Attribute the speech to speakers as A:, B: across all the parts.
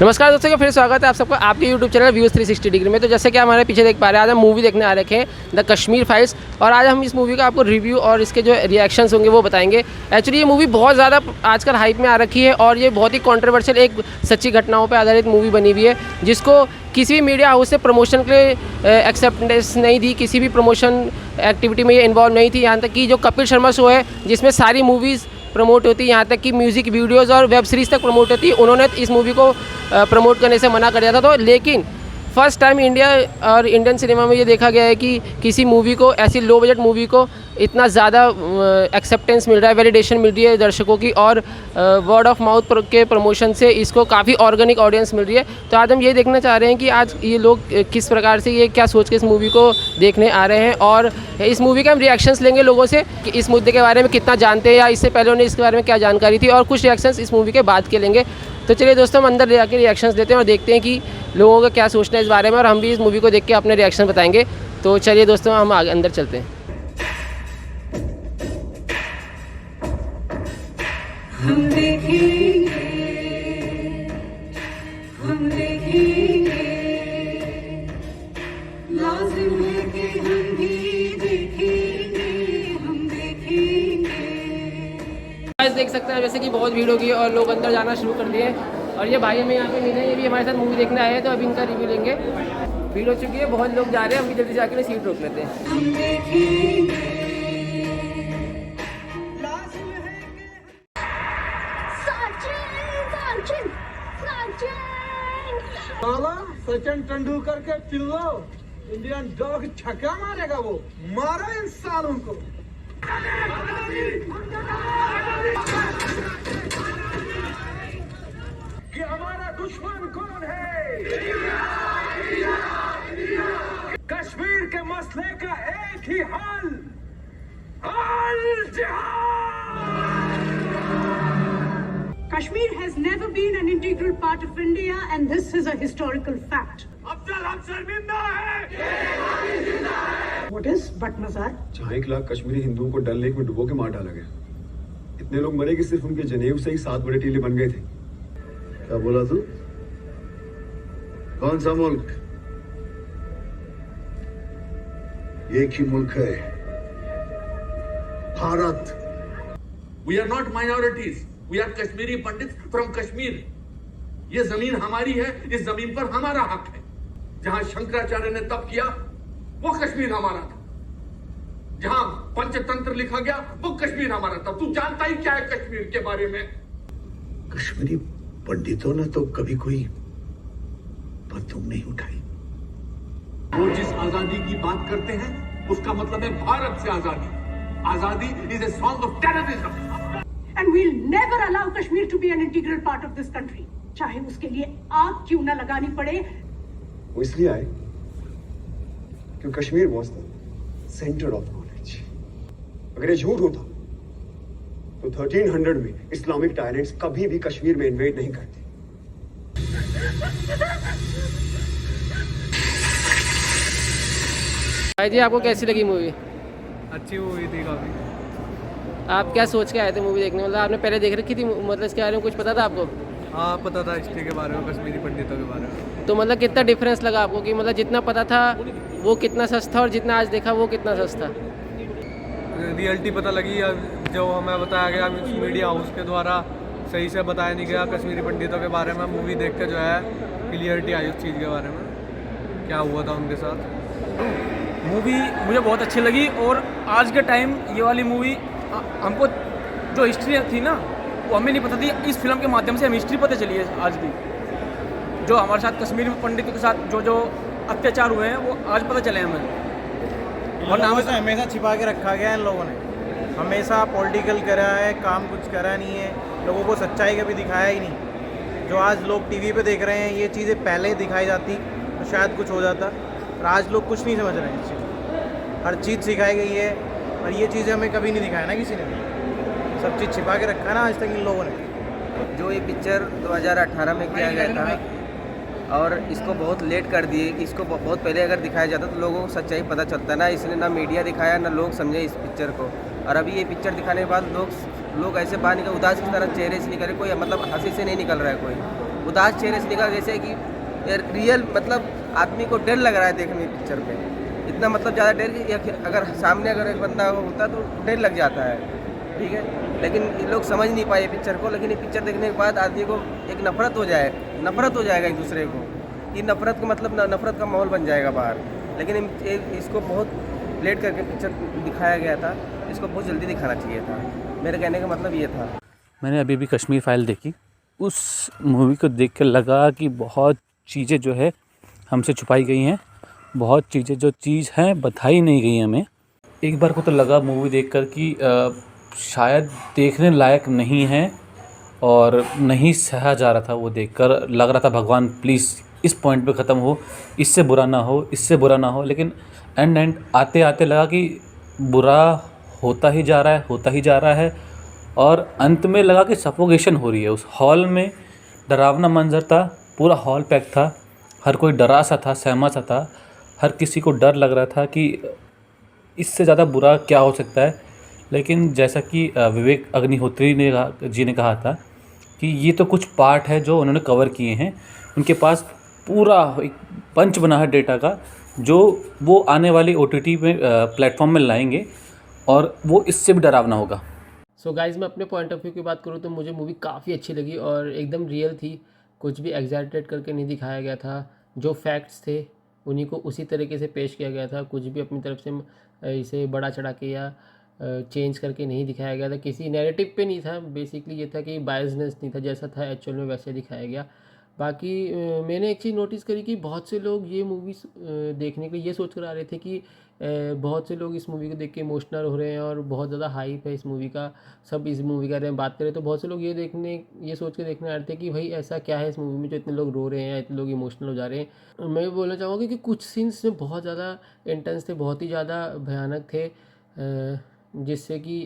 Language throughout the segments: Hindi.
A: नमस्कार दोस्तों का फिर स्वागत है आप सबका आपके YouTube चैनल व्यूज़ 360 डिग्री में। तो जैसे कि हमारे पीछे देख पा रहे हैं, आज हम मूवी देखने आ रखे हैं द कश्मीर फाइल्स। और आज हम इस मूवी का आपको रिव्यू और इसके जो रिएक्शंस होंगे वो बताएंगे। एक्चुअली ये मूवी बहुत ज़्यादा आजकल हाइप में आ रखी है और ये बहुत ही कंट्रोवर्शियल एक सच्ची घटनाओं पर आधारित मूवी बनी हुई है, जिसको किसी भी मीडिया हाउस से प्रमोशन के लिए एक्सेप्टेंस नहीं दी, किसी भी प्रमोशन एक्टिविटी में ये इन्वॉल्व नहीं थी। यहाँ तक कि जो कपिल शर्मा शो है जिसमें सारी मूवीज़ प्रमोट होती है, यहाँ तक कि म्यूज़िक वीडियोज़ और वेब सीरीज़ तक प्रमोट होती है, उन्होंने इस मूवी को प्रमोट करने से मना कर दिया था। तो लेकिन फर्स्ट टाइम इंडिया और इंडियन सिनेमा में ये देखा गया है कि किसी मूवी को, ऐसी लो बजट मूवी को इतना ज़्यादा एक्सेप्टेंस मिल रहा है, वैलिडेशन मिल रही है दर्शकों की, और वर्ड ऑफ माउथ के प्रमोशन से इसको काफ़ी ऑर्गेनिक ऑडियंस मिल रही है। तो आज हम ये देखना चाह रहे हैं कि आज ये लोग किस प्रकार से, ये क्या सोच के इस मूवी को देखने आ रहे हैं, और इस मूवी के हम रिएक्शंस लेंगे लोगों से कि इस मुद्दे के बारे में कितना जानते हैं या इससे पहले उन्हें इसके बारे में क्या जानकारी थी, और कुछ रिएक्शंस इस मूवी के बाद के लेंगे। तो चलिए दोस्तों, हम अंदर ले आके रिएक्शंस देते हैं और देखते हैं कि लोगों का क्या सोचना है इस बारे में, और हम भी इस मूवी को देख के अपने रिएक्शन बताएंगे। तो चलिए दोस्तों, हम आगे अंदर चलते हैं।
B: हम देखेंगे, लाजिम है कि हम भी देखेंगे, हम देखेंगे।
A: गाइस देख सकते हैं जैसे कि बहुत भीड़ होगी और लोग अंदर जाना शुरू कर दिए, और ये भाई हमें यहाँ पे मिले, ये भी हमारे साथ मूवी देखने आए हैं। तो अभी इनका रिव्यू लेंगे। भीड़ हो चुकी है, बहुत लोग जा रहे हैं, हम भी जल्दी जाके सीट रोक लेते हैं।
B: हम देखेंगे,
C: साला सचिन तेंदुलकर के पिल्लो इंडियन डॉग छक्का मारेगा, वो मारो इन सालों को। कि हमारा दुश्मन कौन है? कश्मीर के मसले का एक ही हल, अल जिहाद।
D: Kashmir has never been an integral part of India, and this is a historical fact.
C: Afzal हम शर्मिंदा है।
D: What is but mazar?
E: 1 lakh Kashmiri हिंदुओं को डल लेक में डुबो के मार डाला गया। इतने लोग मरे कि सिर्फ उनके जनेऊ से ही 7 बड़े टीले बन गए थे। क्या बोला तू? कौन सा मुल्क? एक ही मुल्क है, Bharat.
F: We are not minorities. We are Kashmiri Pandits from Kashmir. ये जमीन हमारी है, इस जमीन पर हमारा हक है। जहां शंकराचार्य ने तप किया वो कश्मीर हमारा था, जहां पंचतंत्र लिखा गया वो कश्मीर हमारा था। तू जानता ही क्या है कश्मीर के बारे में?
E: कश्मीरी पंडितों ने तो कभी कोई बंदूक नहीं उठाई।
F: वो जिस आजादी की बात करते हैं उसका मतलब है भारत से आजादी। आजादी is a song of terrorism.
D: And we'll never allow Kashmir to be an integral part of this country. चाहे उसके लिए आग क्यों ना लगानी पड़े।
E: वो इसलिए आए क्योंकि Kashmir was the centre of knowledge. अगर ये झूठ होता तो 1300 में इस्लामिक टायरेंट्स कभी भी कश्मीर में इन्वेड नहीं करते।
A: भाई जी, आपको कैसी लगी मूवी?
G: अच्छी मूवी थी काफ़ी।
A: आप क्या सोच के आए थे मूवी देखने? मतलब आपने पहले देख रखी थी, मतलब इसके बारे में कुछ पता था आपको?
G: हाँ, पता था हिस्ट्री के बारे में, कश्मीरी पंडितों के बारे में।
A: तो मतलब कितना डिफरेंस लगा आपको कि मतलब जितना पता था वो कितना सस्ता और जितना आज देखा वो कितना सस्ता?
G: रियलिटी पता लगी, जो हमें बताया गया मीडिया हाउस के द्वारा सही से बताया नहीं गया कश्मीरी पंडितों के बारे में। मूवी देख के जो है क्लियरिटी आई उस चीज़ के बारे में, क्या हुआ था उनके साथ।
H: मूवी मुझे बहुत अच्छी लगी, और आज के टाइम ये वाली मूवी हमको जो हिस्ट्री थी ना वो हमें नहीं पता थी, इस फिल्म के माध्यम से हमें हिस्ट्री पता चली है आज की। जो हमारे साथ कश्मीरी पंडितों के साथ जो अत्याचार हुए हैं वो आज पता चले हमें। और नाम से
I: हमेशा छिपा के रखा गया है इन लोगों ने, हमेशा पॉलिटिकल करा है, काम कुछ करा नहीं है, लोगों को सच्चाई कभी दिखाया ही नहीं। जो आज लोग टीवी पे देख रहे हैं, ये चीज़ें पहले दिखाई जाती तो शायद कुछ हो जाता, और आज लोग कुछ नहीं समझ रहे हैं इस चीज़। हर चीज़ सिखाई गई है, और ये चीज़ें हमें कभी नहीं दिखाया ना किसी ने, सब चीज़ छिपा के रखा है ना आज तक इन लोगों ने।
J: जो ये पिक्चर 2018 में किया गया था और इसको बहुत लेट कर दिए कि इसको बहुत पहले अगर दिखाया जाता तो लोगों को सच्चाई पता चलता ना, इसलिए ना मीडिया दिखाया ना लोग समझे इस पिक्चर को। और अभी ये पिक्चर दिखाने के बाद लोग ऐसे बाहर निकल, उदास की तरह चेहरे से निकले, कोई मतलब हंसी से नहीं निकल रहा है कोई। उदास चेहरे से निकला, जैसे कि रियल मतलब आदमी को डर लग रहा है देखने पिक्चर पे, इतना मतलब ज़्यादा डर कि अगर सामने अगर एक बंदा होता तो डर लग जाता है, ठीक है। लेकिन ये लोग समझ नहीं पाए पिक्चर को, लेकिन ये पिक्चर देखने के बाद आदमी को एक नफरत हो जाएगा एक दूसरे को, कि नफरत का मतलब नफरत का माहौल बन जाएगा बाहर। लेकिन इसको बहुत लेट करके पिक्चर दिखाया गया था, इसको बहुत जल्दी दिखाना चाहिए था, मेरे कहने का मतलब ये था।
K: मैंने अभी भी कश्मीर फाइल देखी, उस मूवी को देख कर लगा कि बहुत चीज़ें जो है हमसे छुपाई गई हैं, बहुत चीज़ें जो चीज़ हैं बताई नहीं गई हमें। एक बार को तो लगा मूवी देखकर कि शायद देखने लायक नहीं है और नहीं सहा जा रहा था वो देखकर। लग रहा था भगवान प्लीज़ इस पॉइंट पे ख़त्म हो, इससे बुरा ना हो, इससे बुरा ना हो। लेकिन एंड आते आते लगा कि बुरा होता ही जा रहा है और अंत में लगा कि सफोकेशन हो रही है। उस हॉल में डरावना मंजर था, पूरा हॉल पैक था, हर कोई डरा सा था, सहमा सा था, हर किसी को डर लग रहा था कि इससे ज़्यादा बुरा क्या हो सकता है। लेकिन जैसा कि विवेक अग्निहोत्री जी ने कहा था कि ये तो कुछ पार्ट है जो उन्होंने कवर किए हैं, उनके पास पूरा एक पंच बना है डेटा का, जो वो आने वाली OTT में प्लेटफॉर्म में लाएंगे और वो इससे भी डरावना होगा।
A: सो गाइज़, मैं अपने पॉइंट ऑफ व्यू की बात करूँ तो मुझे मूवी काफ़ी अच्छी लगी और एकदम रियल थी, कुछ भी एग्जैजरेट करके नहीं दिखाया गया था। जो फैक्ट्स थे उन्हीं को उसी तरीके से पेश किया गया था, कुछ भी अपनी तरफ से इसे बड़ा चढ़ा के या चेंज करके नहीं दिखाया गया था, किसी नैरेटिव पे नहीं था। बेसिकली ये था कि बायसनेस नहीं था, जैसा था एक्चुअल में वैसे दिखाया गया। बाकी मैंने एक चीज़ नोटिस करी कि बहुत से लोग ये मूवी देखने के लिए ये सोच कर आ रहे थे कि बहुत से लोग इस मूवी को देख के इमोशनल हो रहे हैं और बहुत ज़्यादा हाइप है इस मूवी का, सब इस मूवी का बात करें तो बहुत से लोग ये सोच के देखने आ रहे थे कि भाई ऐसा क्या है इस मूवी में जो इतने लोग रो रहे हैं, इतने लोग इमोशनल हो जा रहे हैं। मैं बोलना चाहूँगा कि कुछ सीन्स में बहुत ज़्यादा इंटेंस थे, बहुत ही ज़्यादा भयानक थे, जिससे कि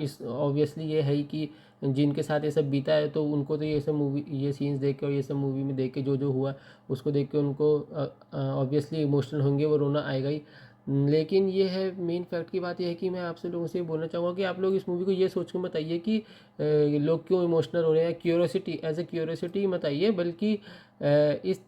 A: इस ऑब्वियसली ये है ही कि जिनके साथ ये सब बीता है तो उनको तो ये सीन्स देख के और ये सब मूवी में देख के जो हुआ उसको देख के उनको ऑब्वियसली इमोशनल होंगे, वो रोना आएगा ही। लेकिन ये है मेन फैक्ट की बात यह है कि मैं आपसे लोगों से बोलना चाहूँगा कि आप लोग इस मूवी को ये सोच के मत आइए कि लोग क्यों इमोशनल हो रहे हैं, क्यूरियोसिटी एज ए क्यूरियोसिटी मत आइए, बल्कि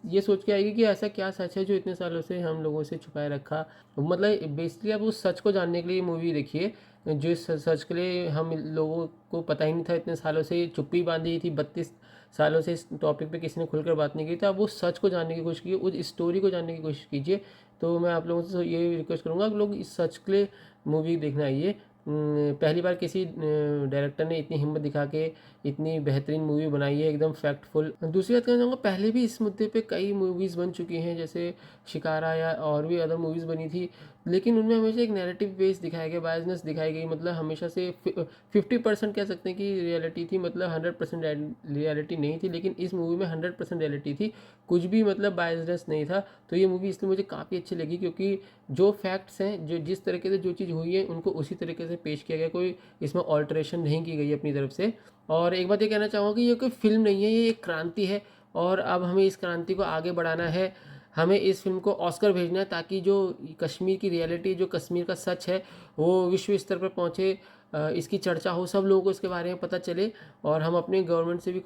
A: ये सोच के आइए कि ऐसा क्या सच है जो इतने सालों से हम लोगों से छुपाए रखा। मतलब बेसिकली आप उस सच को जानने के लिए मूवी देखिए, जो इस सच के लिए हम लोगों को पता ही नहीं था, इतने सालों से चुप्पी बांधी थी, 32 सालों से इस टॉपिक पे किसी ने खुलकर बात नहीं की। तो आप उस सच को जानने की कोशिश कीजिए, उस स्टोरी को जानने की कोशिश कीजिए। तो मैं आप लोगों से ये रिक्वेस्ट करूँगा, आप लोग इस सच के लिए मूवी देखने आइए। पहली बार किसी डायरेक्टर ने इतनी हिम्मत दिखा के इतनी बेहतरीन मूवी बनाई है, एकदम फैक्टफुल। दूसरी बात कहना चाहूँगा, पहले भी इस मुद्दे पे कई मूवीज़ बन चुकी हैं, जैसे शिकारा या और भी अदर मूवीज़ बनी थी, लेकिन उनमें हमेशा एक नैरेटिव बेस दिखाया गया, बायसनेस दिखाई गई। मतलब हमेशा से 50% कह सकते हैं कि रियलिटी थी, मतलब 100% रियलिटी नहीं थी, लेकिन इस मूवी में 100% रियलिटी थी, कुछ भी मतलब बायसनेस नहीं था। तो ये मूवी इसलिए मुझे काफ़ी अच्छी लगी क्योंकि जो फैक्ट्स हैं, जो जिस तरीके से जो चीज़ हुई है उनको उसी तरीके से पेश किया गया, कोई इसमें ऑल्ट्रेशन नहीं की गई अपनी तरफ से। और एक बात ये कहना चाहूँगा कि ये कोई फिल्म नहीं है, ये एक क्रांति है और अब हमें इस क्रांति को आगे बढ़ाना है। हमें इस फिल्म को ऑस्कर भेजना है ताकि जो कश्मीर की रियलिटी, जो कश्मीर का सच है, वो विश्व स्तर पर पहुँचे, इसकी चर्चा हो, सब लोगों को इसके बारे में पता चले। और हम अपने गवर्नमेंट से भी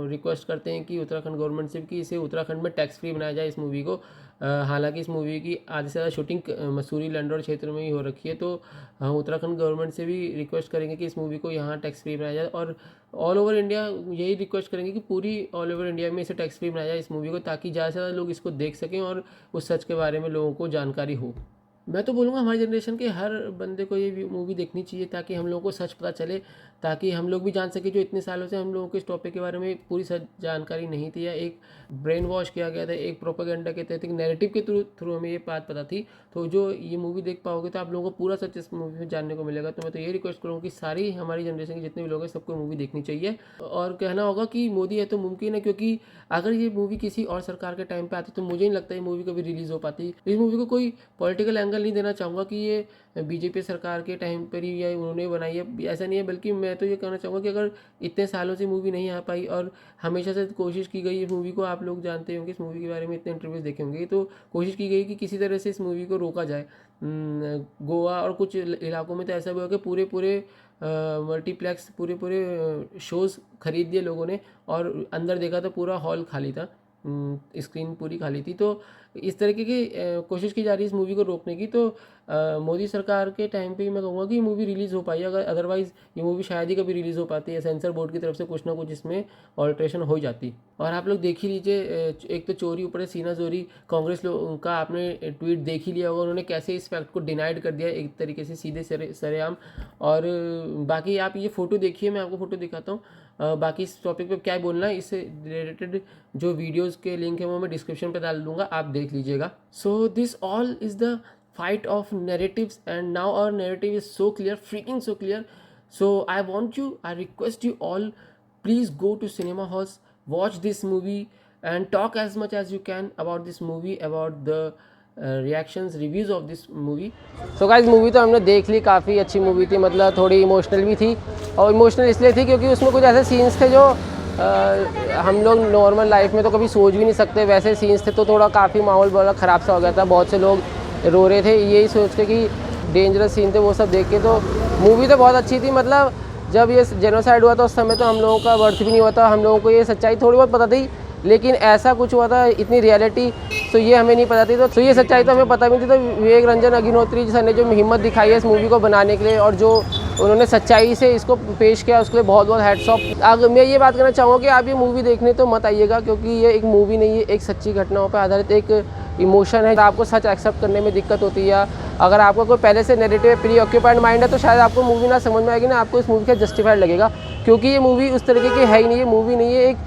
A: रिक्वेस्ट करते हैं कि उत्तराखंड गवर्नमेंट से भी कि इसे उत्तराखंड में टैक्स फ्री बनाया जाए इस मूवी को। हालांकि इस मूवी की आधी से ज़्यादा शूटिंग मसूरी लैंडोर क्षेत्र में ही हो रखी है, तो हम उत्तराखंड गवर्नमेंट से भी रिक्वेस्ट करेंगे कि इस मूवी को यहाँ टैक्स फ्री बनाया जाए। और ऑल ओवर इंडिया यही रिक्वेस्ट करेंगे कि पूरी ऑल ओवर इंडिया में इसे टैक्स फ्री बनाया जाए इस मूवी को, ताकि ज़्यादा से ज़्यादा लोग इसको देख सकें और उस सच के बारे में लोगों को जानकारी हो। मैं तो बोलूँगा हमारी जनरेशन के हर बंदे को ये मूवी देखनी चाहिए ताकि हम लोगों को सच पता चले, ताकि हम लोग भी जान सकें जो इतने सालों से हम लोगों को इस टॉपिक के बारे में पूरी सच जानकारी नहीं थी, या एक ब्रेन वॉश किया गया था, एक प्रोपेगेंडा के तहत, एक नैरेटिव के थ्रू हमें ये बात पता थी। तो जो ये मूवी देख पाओगे तो आप लोगों को पूरा सच इस मूवी में जानने को मिलेगा। तो मैं तो ये रिक्वेस्ट करूँगा कि सारी हमारी जनरेशन के जितने भी लोग हैं सबको मूवी देखनी चाहिए। और कहना होगा कि मोदी है तो मुमकिन है, क्योंकि अगर ये मूवी किसी और सरकार के टाइम पे आती तो मुझे नहीं लगता ये मूवी कभी रिलीज़ हो पाती। इस मूवी को कोई पॉलिटिकल एंगल एंगल नहीं देना चाहूँगा कि ये बीजेपी सरकार के टाइम पर ही या उन्होंने बनाई है, ऐसा नहीं है। बल्कि मैं तो ये कहना चाहूँगा कि अगर इतने सालों से मूवी नहीं आ पाई और हमेशा से कोशिश की गई इस मूवी को, आप लोग जानते होंगे इस मूवी के बारे में इतने इंटरव्यूज़ देखे होंगे, तो कोशिश की गई कि किसी तरह से इस मूवी को रोका जाए। गोवा और कुछ इलाकों में तो ऐसा हुआ कि पूरे मल्टीप्लेक्स पूरे शोज़ खरीद दिए लोगों ने और अंदर देखा तो पूरा हॉल खाली था, स्क्रीन पूरी खाली थी। तो इस तरीके की कोशिश की जा रही है इस मूवी को रोकने की। तो मोदी सरकार के टाइम पे मैं कहूँगा कि ये मूवी रिलीज़ हो पाई, अगर अदरवाइज़ ये मूवी शायद ही कभी रिलीज़ हो पाती है। सेंसर बोर्ड की तरफ से कुछ ना कुछ इसमें ऑल्ट्रेशन हो जाती। और आप लोग देख ही लीजिए, एक तो चोरी ऊपर से सीना चोरी, कांग्रेस लोगों का आपने ट्वीट देख ही लिया होगा, उन्होंने कैसे इस फैक्ट को डिनाइड कर दिया एक तरीके से सीधे सरेआम। और बाकी आप ये फ़ोटो देखिए, मैं आपको फ़ोटो दिखाता हूँ। बाकी इस टॉपिक पे क्या बोलना है, इससे रिलेटेड जो वीडियोस के लिंक है वो मैं डिस्क्रिप्शन पे डाल दूंगा, आप देख लीजिएगा। So this all is the fight of narratives, and now our narrative is so clear, freaking so clear. So I request you all, please go to cinema halls, watch this movie and talk as much as you can about this movie, about the reactions, reviews of this movie. So guys, movie तो हमने देख ली, काफ़ी अच्छी मूवी थी, मतलब थोड़ी इमोशनल भी थी। और इमोशनल इसलिए थी क्योंकि उसमें कुछ ऐसे सीन्स थे जो हम लोग नॉर्मल लाइफ में तो कभी सोच भी नहीं सकते, वैसे सीन्स थे। तो थोड़ा काफ़ी माहौल बड़ा ख़राब सा हो गया था, बहुत से लोग रो रहे थे यही सोच के कि डेंजरस सीन थे वो सब देख के। तो मूवी तो बहुत अच्छी थी, मतलब जब ये जेनोसाइड हुआ था उस समय तो हम लोगों का बर्थ भी नहीं हुआ था, हम लोगों को ये सच्चाई थोड़ी बहुत पता थी, लेकिन ऐसा कुछ हुआ था, इतनी रियलिटी तो ये हमें नहीं पता थी। तो ये सच्चाई तो हमें पता भी नहीं थी। तो विवेक रंजन अग्निहोत्री सर ने जो हिम्मत दिखाई है इस मूवी को बनाने के लिए और जो उन्होंने सच्चाई से इसको पेश किया, उसके लिए बहुत बहुत हैट्स ऑफ। अगर मैं ये बात करना चाहूँगा कि आप ये मूवी देखने तो मत आइएगा, क्योंकि ये एक मूवी नहीं है, एक सच्ची घटनाओं पर आधारित एक इमोशन है। आपको सच एक्सेप्ट करने में दिक्कत होती है, या अगर आपको कोई पहले से नेगेटिव प्री ऑक्यूपाइड माइंड है तो शायद आपको मूवी ना समझ में आएगी, ना आपको इस मूवी का जस्टिफाइड लगेगा, क्योंकि ये मूवी उस तरीके की है ही नहीं। ये मूवी नहीं है, एक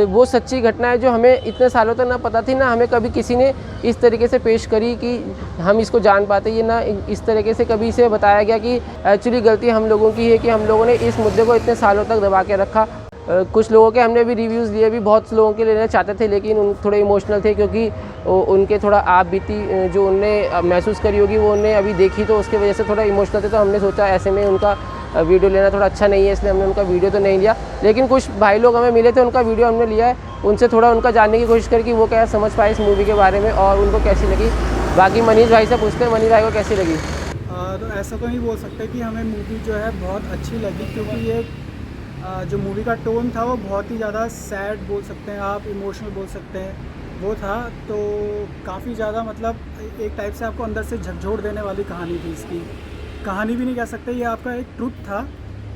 A: वो सच्ची घटना है जो हमें इतने सालों तक ना पता थी, ना हमें कभी किसी ने इस तरीके से पेश करी कि हम इसको जान पाते। ये ना इस तरीके से कभी इसे बताया गया कि एक्चुअली गलती हम लोगों की है कि हम लोगों ने इस मुद्दे को इतने सालों तक दबा के रखा। कुछ लोगों के हमने भी रिव्यूज़ लिए, भी बहुत लोगों के लेना चाहते थे, लेकिन उन थोड़े इमोशनल थे क्योंकि उनके थोड़ा आप बीती जो उनने महसूस करी होगी वो उनने अभी देखी, तो उसकी वजह से थोड़ा इमोशनल थे। तो हमने सोचा ऐसे में उनका वीडियो लेना थोड़ा अच्छा नहीं है, इसलिए हमने उनका वीडियो तो नहीं लिया। लेकिन कुछ भाई लोग हमें मिले थे, उनका वीडियो हमने लिया है, उनसे थोड़ा उनका जानने की कोशिश करी कि वो क्या समझ पाए इस मूवी के बारे में और उनको कैसी लगी। बाकी मनीष भाई से पूछते हैं, मनीष भाई को कैसी लगी।
L: तो ऐसा तो नहीं बोल सकते कि हमें मूवी जो है बहुत अच्छी लगी, क्योंकि ये जो मूवी का टोन था वो बहुत ही ज़्यादा सैड बोल सकते हैं आप, इमोशनल बोल सकते हैं वो था। तो काफ़ी ज़्यादा मतलब एक टाइप से आपको अंदर से झकझोर देने वाली कहानी थी। इसकी कहानी भी नहीं कह सकते, ये आपका एक ट्रुथ था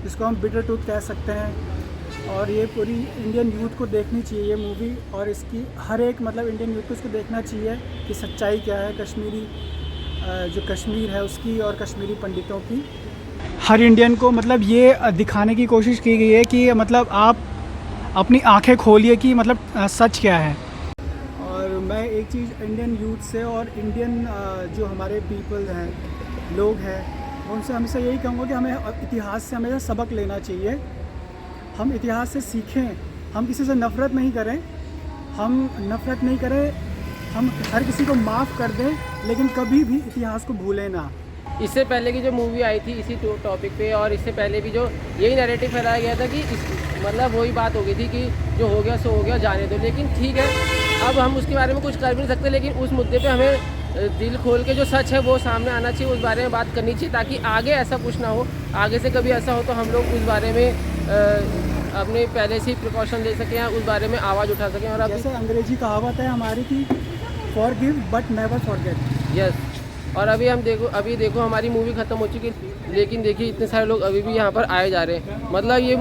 L: जिसको हम बिटर ट्रुथ कह सकते हैं। और ये पूरी इंडियन यूथ को देखनी चाहिए ये मूवी, और इसकी हर एक मतलब इंडियन यूथ को इसको देखना चाहिए कि सच्चाई क्या है कश्मीरी जो कश्मीर है उसकी और कश्मीरी पंडितों की। हर इंडियन को मतलब ये दिखाने की कोशिश की गई है कि मतलब आप अपनी आंखें खोलिए कि मतलब सच क्या है। और मैं एक चीज़ इंडियन यूथ से और इंडियन जो हमारे पीपल हैं, लोग हैं, उनसे हमेशा यही कहूँगा कि हमें इतिहास से हमेशा सबक लेना चाहिए। हम इतिहास से सीखें, हम किसी से नफ़रत नहीं करें, हम हर किसी को माफ़ कर दें, लेकिन कभी भी इतिहास को भूलें ना।
A: इससे पहले की जो मूवी आई थी इसी टॉपिक पे, और इससे पहले भी जो यही नैरेटिव फैलाया गया था कि मतलब वही बात हो गई थी कि जो हो गया सो हो गया, जाने दो। लेकिन ठीक है, अब हम उसके बारे में कुछ कर भी नहीं सकते, लेकिन उस मुद्दे पे हमें दिल खोल के जो सच है वो सामने आना चाहिए, उस बारे में बात करनी चाहिए, ताकि आगे ऐसा कुछ ना हो। आगे से कभी ऐसा हो तो हम लोग उस बारे में अपने पहले से ही प्रिकॉशन ले सकें या उस बारे में आवाज़ उठा सकें। और
L: जैसे अंग्रेजी कहावत है हमारी कि forgive but never forget.
A: Yes. और अभी देखो हमारी मूवी ख़त्म हो चुकी है, लेकिन देखिए इतने सारे लोग अभी भी यहाँ पर आए जा रहे हैं। मतलब ये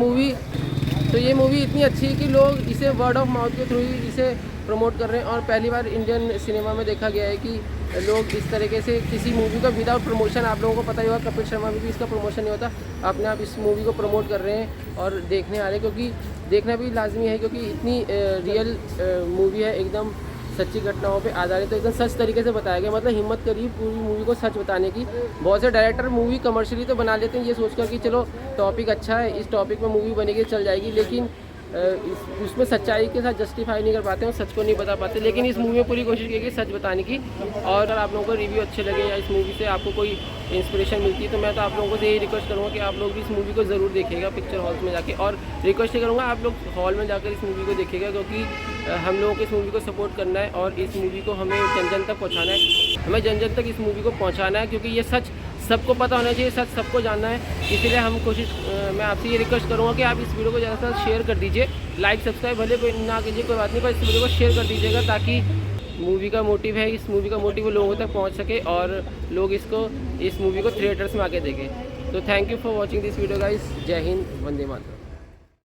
A: मूवी इतनी अच्छी है कि लोग इसे वर्ड ऑफ माउथ के थ्रू ही इसे प्रमोट कर रहे हैं। और पहली बार इंडियन सिनेमा में देखा गया है कि लोग इस तरीके से किसी मूवी का विदाउट प्रमोशन, आप लोगों को पता ही होगा कपिल शर्मा में भी इसका प्रमोशन नहीं होता, अपने आप इस मूवी को प्रमोट कर रहे हैं और देखने आ रहे हैं, क्योंकि देखना भी लाजमी है, क्योंकि इतनी रियल मूवी है, एकदम सच्ची घटनाओं पे आधारित, तो एकदम सच तरीके से बताया गया। मतलब हिम्मत करी पूरी मूवी को सच बताने की। बहुत से डायरेक्टर मूवी कमर्शियली तो बना लेते हैं ये सोचकर कि चलो टॉपिक अच्छा है, इस टॉपिक में मूवी बनेगी चल जाएगी, लेकिन उसमें सच्चाई के साथ जस्टिफाई नहीं कर पाते हैं और सच को नहीं बता पाते, लेकिन इस मूवी में पूरी कोशिश की कि सच बताने की। और अगर आप लोगों को रिव्यू अच्छे लगे या इस मूवी से आपको कोई इंस्पिरेशन मिलती है तो मैं तो आप लोगों से यही रिक्वेस्ट करूँगा कि आप लोग भी इस मूवी को ज़रूर देखिएगा पिक्चर हॉल्स में जाके, और रिक्वेस्ट ही करूँगा आप लोग हॉल में जाकर इस मूवी को देखिएगा, क्योंकि हम लोगों को इस मूवी को सपोर्ट करना है और इस मूवी को हमें जन जन तक पहुँचाना है, हमें जन जन तक इस मूवी को पहुँचाना है, क्योंकि ये सच सबको पता होना चाहिए, सच सबको जानना है। इसीलिए हम मैं आपसे ये रिक्वेस्ट करूँगा कि आप इस वीडियो को ज़्यादा से ज़्यादा शेयर कर दीजिए, लाइक सब्सक्राइब भले कोई ना कीजिए, कोई बात नहीं, पर इस वीडियो को शेयर कर दीजिएगा ताकि मूवी का मोटिव है, इस मूवी का मोटिव लोगों तक पहुंच सके और लोग इस मूवी को थिएटर्स में आके देखें। तो thank you for watching this video guys. जय हिंद, वंदे मातरम।